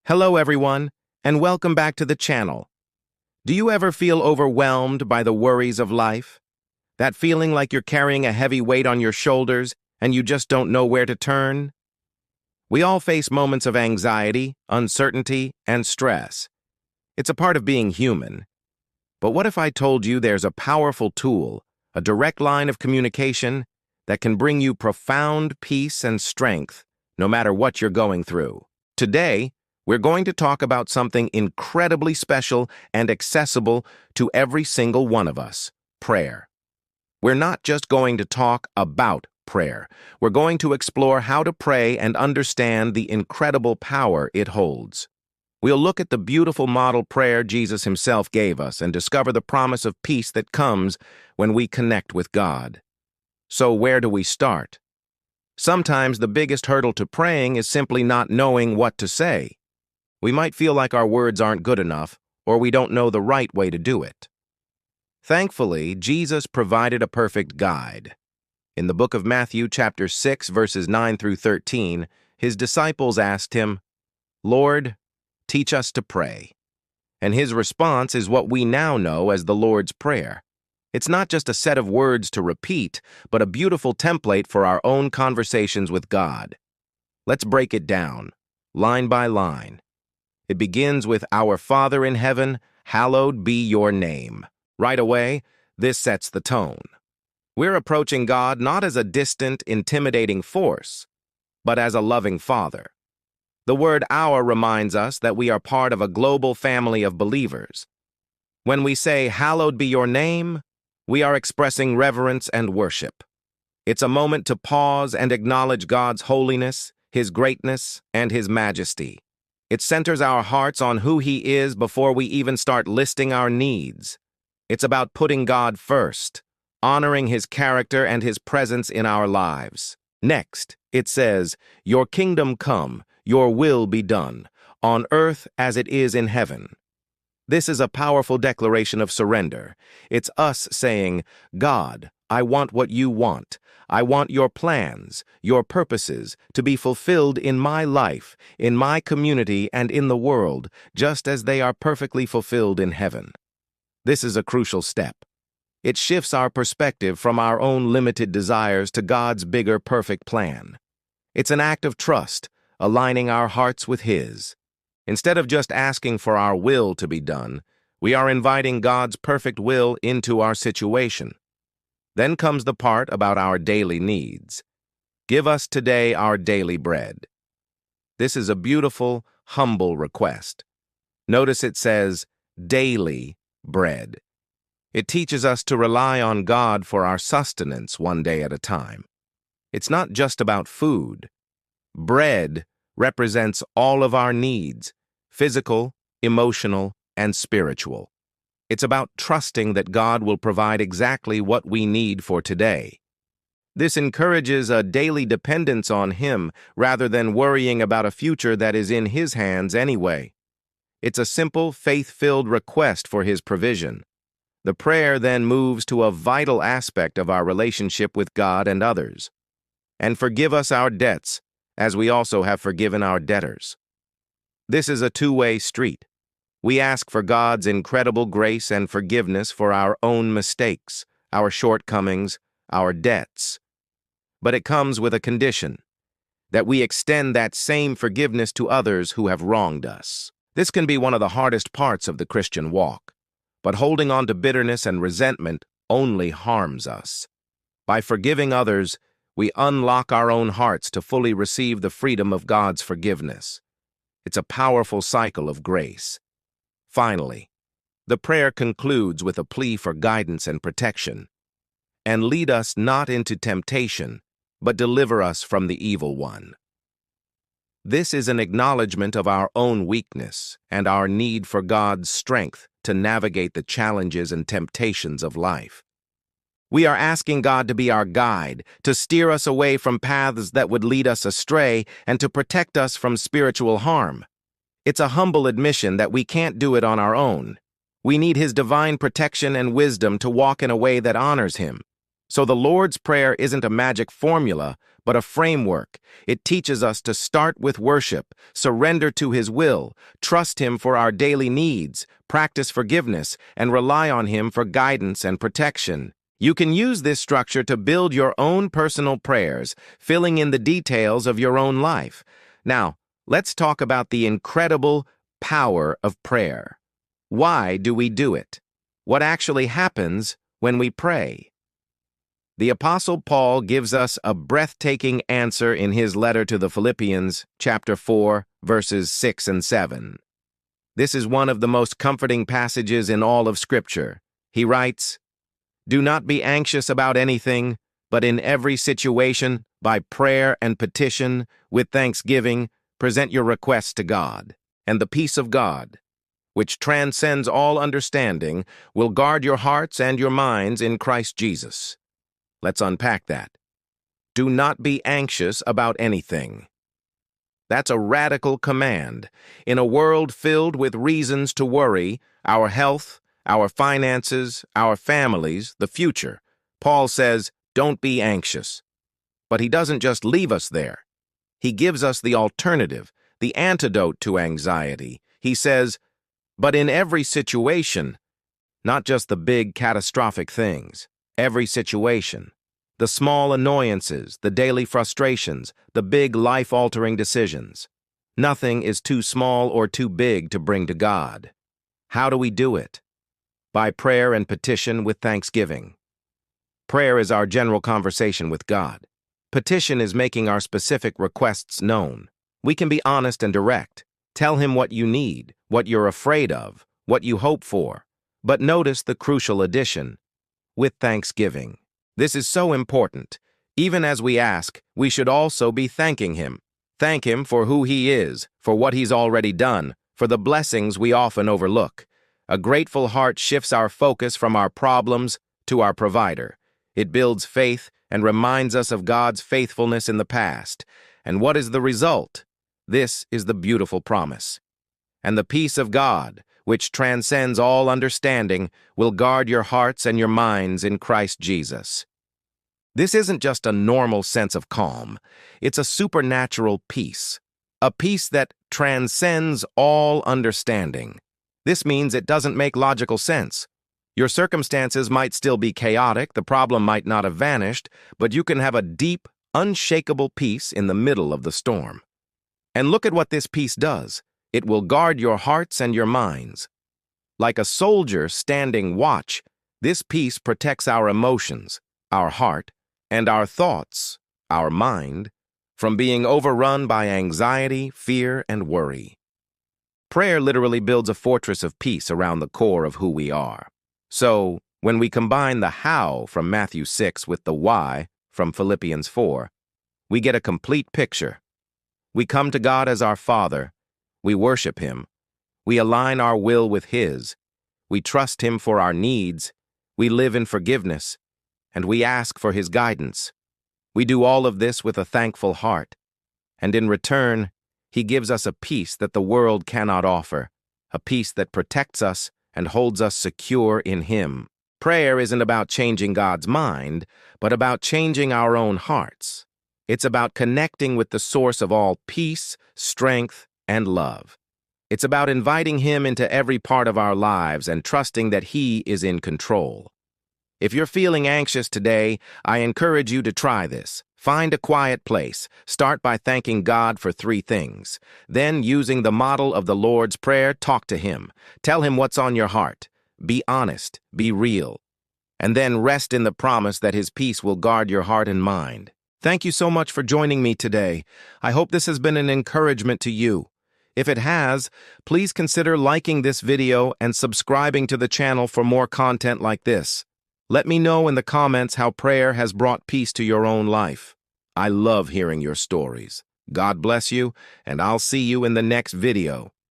Hello everyone, and welcome back to the channel. Do you ever feel overwhelmed by the worries of life? That feeling like you're carrying a heavy weight on your shoulders and you just don't know where to turn? We all face moments of anxiety, uncertainty, and stress. It's a part of being human. But what if I told you there's a powerful tool, a direct line of communication that can bring you profound peace and strength no matter what you're going through? Today, we're going to talk about something incredibly special and accessible to every single one of us: prayer. We're not just going to talk about prayer. We're going to explore how to pray and understand the incredible power it holds. We'll look at the beautiful model prayer Jesus himself gave us and discover the promise of peace that comes when we connect with God. So where do we start? Sometimes the biggest hurdle to praying is simply not knowing what to say. We might feel like our words aren't good enough, or we don't know the right way to do it. Thankfully, Jesus provided a perfect guide. In the book of Matthew, chapter 6, verses 9 through 13, his disciples asked him, "Lord, teach us to pray." And his response is what we now know as the Lord's Prayer. It's not just a set of words to repeat, but a beautiful template for our own conversations with God. Let's break it down, line by line. It begins with "Our Father in heaven, hallowed be your name." Right away, this sets the tone. We're approaching God not as a distant, intimidating force, but as a loving Father. The word "our" reminds us that we are part of a global family of believers. When we say "hallowed be your name," we are expressing reverence and worship. It's a moment to pause and acknowledge God's holiness, His greatness, and His majesty. It centers our hearts on who He is before we even start listing our needs. It's about putting God first, honoring His character and His presence in our lives. Next, it says, "Your kingdom come, your will be done, on earth as it is in heaven." This is a powerful declaration of surrender. It's us saying, "God, I want what you want. I want your plans, your purposes to be fulfilled in my life, in my community, and in the world, just as they are perfectly fulfilled in heaven." This is a crucial step. It shifts our perspective from our own limited desires to God's bigger, perfect plan. It's an act of trust, aligning our hearts with His. Instead of just asking for our will to be done, we are inviting God's perfect will into our situation. Then comes the part about our daily needs. "Give us today our daily bread." This is a beautiful, humble request. Notice it says, daily bread. It teaches us to rely on God for our sustenance one day at a time. It's not just about food. Bread represents all of our needs: physical, emotional, and spiritual. It's about trusting that God will provide exactly what we need for today. This encourages a daily dependence on Him rather than worrying about a future that is in His hands anyway. It's a simple, faith-filled request for His provision. The prayer then moves to a vital aspect of our relationship with God and others. "And forgive us our debts, as we also have forgiven our debtors." This is a two-way street. We ask for God's incredible grace and forgiveness for our own mistakes, our shortcomings, our debts. But it comes with a condition: that we extend that same forgiveness to others who have wronged us. This can be one of the hardest parts of the Christian walk, but holding on to bitterness and resentment only harms us. By forgiving others, we unlock our own hearts to fully receive the freedom of God's forgiveness. It's a powerful cycle of grace. Finally, the prayer concludes with a plea for guidance and protection. "And lead us not into temptation, but deliver us from the evil one." This is an acknowledgement of our own weakness and our need for God's strength to navigate the challenges and temptations of life. We are asking God to be our guide, to steer us away from paths that would lead us astray, and to protect us from spiritual harm. It's a humble admission that we can't do it on our own. We need His divine protection and wisdom to walk in a way that honors Him. So the Lord's Prayer isn't a magic formula, but a framework. It teaches us to start with worship, surrender to His will, trust Him for our daily needs, practice forgiveness, and rely on Him for guidance and protection. You can use this structure to build your own personal prayers, filling in the details of your own life. Now, let's talk about the incredible power of prayer. Why do we do it? What actually happens when we pray? The Apostle Paul gives us a breathtaking answer in his letter to the Philippians, chapter 4, verses 6 and 7. This is one of the most comforting passages in all of Scripture. He writes, "Do not be anxious about anything, but in every situation, by prayer and petition, with thanksgiving, present your requests to God, and the peace of God, which transcends all understanding, will guard your hearts and your minds in Christ Jesus." Let's unpack that. Do not be anxious about anything. That's a radical command. In a world filled with reasons to worry, our health, our finances, our families, the future, Paul says, don't be anxious. But he doesn't just leave us there. He gives us the alternative, the antidote to anxiety. He says, but in every situation, not just the big catastrophic things, every situation, the small annoyances, the daily frustrations, the big life-altering decisions. Nothing is too small or too big to bring to God. How do we do it? By prayer and petition with thanksgiving. Prayer is our general conversation with God. Petition is making our specific requests known. We can be honest and direct. Tell Him what you need, what you're afraid of, what you hope for. But notice the crucial addition, with thanksgiving. This is so important. Even as we ask, we should also be thanking Him. Thank Him for who He is, for what He's already done, for the blessings we often overlook. A grateful heart shifts our focus from our problems to our provider. It builds faith and reminds us of God's faithfulness in the past. And what is the result? This is the beautiful promise. And the peace of God, which transcends all understanding, will guard your hearts and your minds in Christ Jesus. This isn't just a normal sense of calm. It's a supernatural peace, a peace that transcends all understanding. This means it doesn't make logical sense. Your circumstances might still be chaotic, the problem might not have vanished, but you can have a deep, unshakable peace in the middle of the storm. And look at what this peace does. It will guard your hearts and your minds. Like a soldier standing watch, this peace protects our emotions, our heart, and our thoughts, our mind, from being overrun by anxiety, fear, and worry. Prayer literally builds a fortress of peace around the core of who we are. So, when we combine the how from Matthew 6 with the why from Philippians 4, we get a complete picture. We come to God as our Father. We worship Him. We align our will with His. We trust Him for our needs. We live in forgiveness. And we ask for His guidance. We do all of this with a thankful heart. And in return, He gives us a peace that the world cannot offer, a peace that protects us and holds us secure in Him. Prayer isn't about changing God's mind, but about changing our own hearts. It's about connecting with the source of all peace, strength, and love. It's about inviting Him into every part of our lives and trusting that He is in control. If you're feeling anxious today, I encourage you to try this. Find a quiet place. Start by thanking God for 3 things. Then, using the model of the Lord's Prayer, talk to Him. Tell Him what's on your heart. Be honest. Be real. And then rest in the promise that His peace will guard your heart and mind. Thank you so much for joining me today. I hope this has been an encouragement to you. If it has, please consider liking this video and subscribing to the channel for more content like this. Let me know in the comments how prayer has brought peace to your own life. I love hearing your stories. God bless you, and I'll see you in the next video.